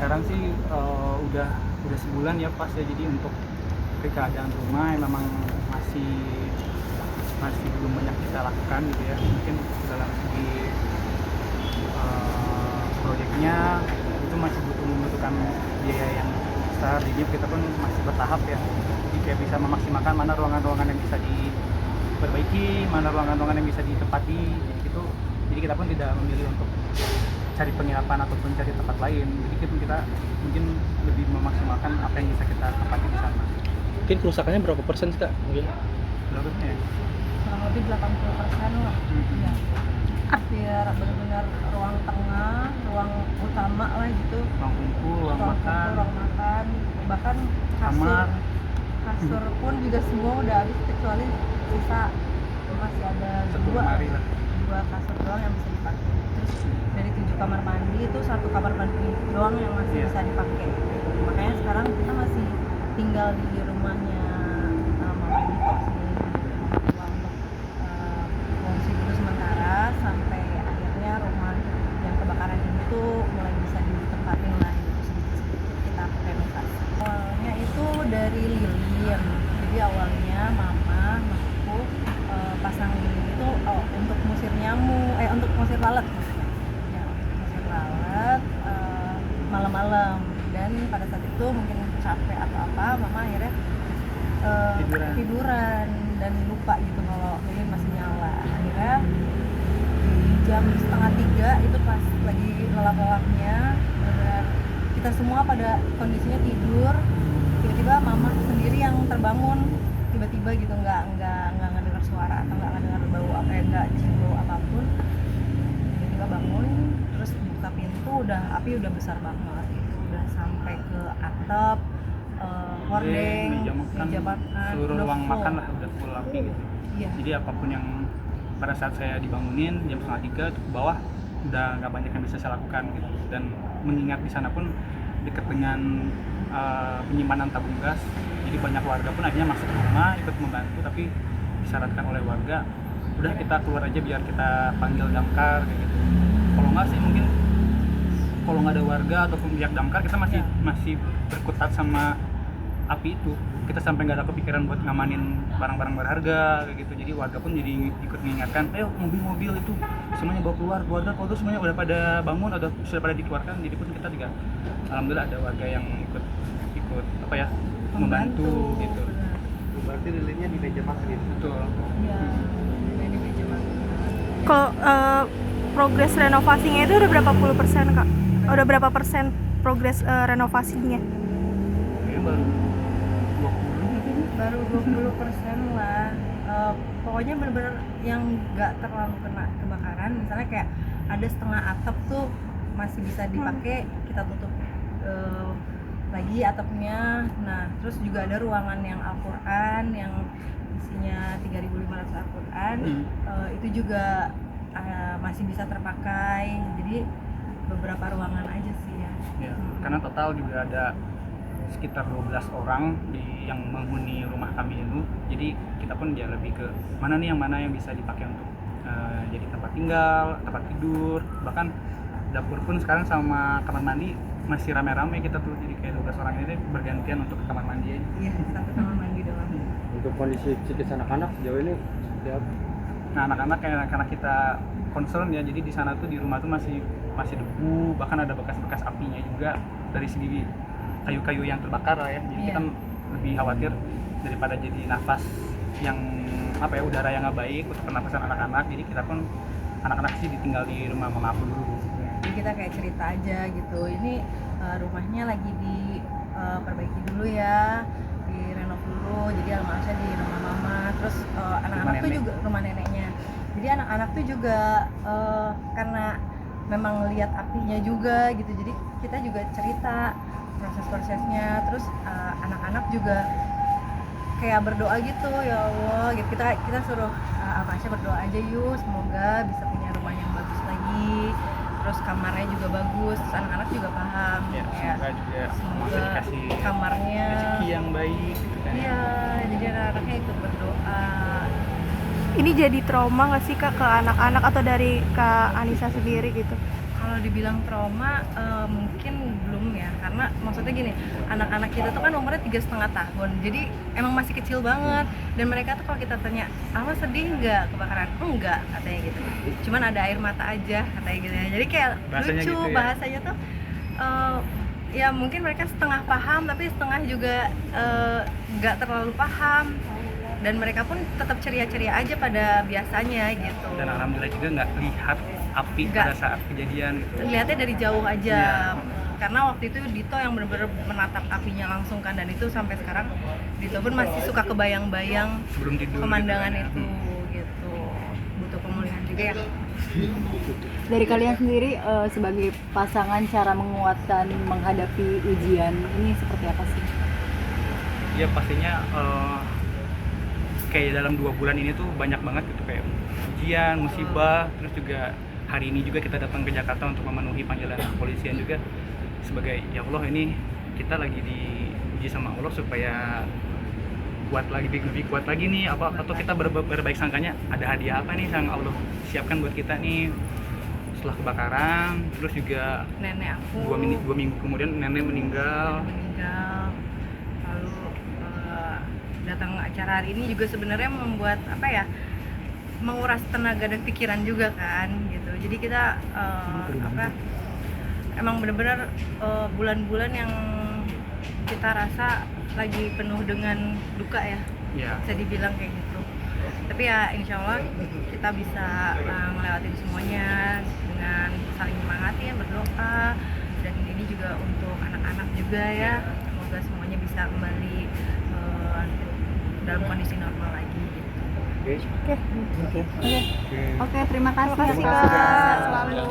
sekarang sih udah sebulan ya pas ya, jadi untuk keadaan rumah yang memang masih belum banyak kita lakukan gitu ya, mungkin dalam segi proyeknya itu masih membutuhkan biaya yang besar, jadi kita pun masih bertahap ya, jadi kayak bisa memaksimalkan mana ruangan-ruangan yang bisa diperbaiki, mana ruangan-ruangan yang bisa ditempati, jadi gitu. Jadi kita pun tidak memilih untuk cari penginapan ataupun cari tempat lain, jadi kita mungkin lebih memaksimalkan apa yang bisa kita tempati di sana. Mungkin kerusakannya berapa persen sih Kak? Mungkin Berapa ya? Kurang lebih 80% lah. Ya. Hampir benar-benar ruang tengah, ruang utama lah gitu. Ruang kumpul, ruang makan, bahkan kamar. kasur pun juga semua udah habis kecuali sisa masih ada dua kasur doang yang bisa dipakai. Terus dari 7 kamar mandi itu 1 kamar mandi doang yang masih bisa dipakai. Makanya sekarang kita masih tinggal di rumahnya Mama Dito sih, untuk fungsi dulu sementara sampai akhirnya rumah yang kebakaran ini tuh mulai bisa ditempatin lah gitu, sedikit-sedikit kita renovasi. Awalnya itu dari lilin, jadi awalnya mama aku pasang lilin itu untuk ngusir nyamuk, untuk ngusir lalat maksudnya. Ya, ngusir lalat malam-malam, dan pada saat itu mungkin capek atau apa, mama akhirnya tiduran dan lupa gitu kalau lilin masih nyala. Akhirnya di jam 2:30 itu pas lagi lelap-lelapnya, benar kita semua pada kondisinya tidur, tiba-tiba mama sendiri yang terbangun tiba-tiba gitu, nggak ngedengar suara atau nggak ngedengar bau apa ya, nggak cium bau apapun, tiba-tiba bangun terus buka pintu, api udah besar banget gitu, udah sampai ke atap, hordeng, meja makan, seluruh ruang full. makan lah udah full api gitu. Iya. Jadi apapun yang pada saat saya dibangunin jam 2:30 ke bawah udah nggak banyak yang bisa saya lakukan gitu. Dan mengingat di sana pun dekat dengan penyimpanan tabung gas, jadi banyak warga pun akhirnya masuk ke rumah ikut membantu, tapi disyaratkan oleh warga udah kita keluar aja biar kita panggil damkar kayak gitu. Kalau nggak sih mungkin kalau nggak ada warga ataupun pihak damkar, kita masih berkutat sama api itu, kita sampai nggak ada kepikiran buat ngamanin barang-barang berharga kayak gitu. Jadi warga pun jadi ikut mengingatkan, ayo mobil-mobil itu semuanya bawa keluar, keluarga semuanya udah pada bangun, sudah pada dikeluarkan. Jadi pun kita juga alhamdulillah ada warga yang ikut apa ya, membantu gitu. berarti lilinnya di meja makan itu. Betul. Iya, di meja makan. Kalau progres renovasinya itu udah berapa puluh persen Kak? Udah berapa persen progres renovasinya? Kayaknya baru 20% lah. Pokoknya bener-bener yang nggak terlalu kena kebakaran, misalnya kayak ada setengah atap tuh masih bisa dipakai, kita tutup lagi atapnya. Nah terus juga ada ruangan yang Al-Quran yang isinya 3.500 Al-Quran, itu juga masih bisa terpakai. Jadi beberapa ruangan aja sih ya. Ya, karena total juga ada sekitar 12 orang yang menghuni rumah kami itu. Jadi kita pun ya lebih ke mana yang bisa dipakai untuk jadi tempat tinggal, tempat tidur, bahkan dapur pun sekarang sama kamar mandi masih rame-rame kita tuh. Jadi kayak 12 orang ini bergantian untuk ke kamar mandi aja. Iya, satu kamar mandi doang. Untuk kondisi psikis anak-anak sejauh ini seperti apa? Nah, anak-anak karena kita concern ya, jadi di sana tuh di rumah tuh masih debu, bahkan ada bekas-bekas apinya juga dari segi kayu-kayu yang terbakar lah ya. Jadi kita lebih khawatir daripada jadi nafas yang udara yang nggak baik untuk pernapasan anak-anak. Jadi kita pun anak-anak sih ditinggal di rumah mama aku dulu. Jadi kita kayak cerita aja gitu, ini rumahnya lagi diperbaiki dulu ya, direnov dulu, jadi almarhumnya di rumah mama, terus anak-anak tuh juga rumah neneknya. Jadi anak-anak tuh juga karena memang lihat apinya juga gitu, jadi kita juga cerita proses-prosesnya. Terus anak-anak juga kayak berdoa gitu, ya Allah gitu, kita suruh Almasya berdoa aja yuk, semoga bisa punya rumah yang bagus lagi, terus kamarnya juga bagus. Terus anak-anak juga paham Ya, semoga dikasih kamarnya rezeki yang baik gitu kan. Iya, jadi anak-anaknya ikut berdoa. Ini jadi trauma nggak sih Kak ke anak-anak atau dari Kak Anissa sendiri gitu? Kalau dibilang trauma mungkin belum ya, karena maksudnya gini, anak-anak kita tuh kan umurnya 3,5 tahun, jadi emang masih kecil banget. Dan mereka tuh kalau kita tanya, Alma sedih nggak kebakaran? Enggak, katanya gitu. Cuman ada air mata aja, katanya gitu ya. Jadi kayak Bahasanya lucu gitu ya? bahasanya tuh. Ya mungkin mereka setengah paham, tapi setengah juga nggak terlalu paham. Dan mereka pun tetap ceria-ceria aja pada biasanya gitu. Dan alhamdulillah juga nggak lihat api Nggak. pada saat kejadian gitu. Lihatnya dari jauh aja. Iya. Karena waktu itu Dito yang benar-benar menatap apinya langsung kan, dan itu sampai sekarang Dito pun masih suka kebayang-bayang Sebelum tidur pemandangan gitu kan. itu gitu. Butuh pemulihan juga ya. Dari kalian sendiri sebagai pasangan, cara menguatkan menghadapi ujian ini seperti apa sih? Ya pastinya kayak dalam 2 bulan ini tuh banyak banget gitu, kayak ujian, musibah, terus juga hari ini juga kita datang ke Jakarta untuk memenuhi panggilan kepolisian juga sebagai ya Allah, ini kita lagi diuji sama Allah supaya kuat lagi, lebih kuat lagi nih, apa atau kita berbaik sangkanya ada hadiah apa nih yang Allah siapkan buat kita nih setelah kebakaran. Terus juga Nenek aku 2 minggu kemudian nenek meninggal. Lalu datang acara hari ini juga sebenarnya membuat apa ya, menguras tenaga dan pikiran juga kan gitu. Jadi kita emang benar-benar bulan-bulan yang kita rasa lagi penuh dengan duka ya, Ya, bisa dibilang kayak gitu. Tapi ya insya Allah kita bisa melewati semuanya dengan saling menyemangati, berdoa, dan ini juga untuk anak-anak juga ya. Semoga semuanya bisa kembali dalam kondisi normal lagi gitu. Oke, terima kasih. Terima kasih, Kak. Kak. Selalu.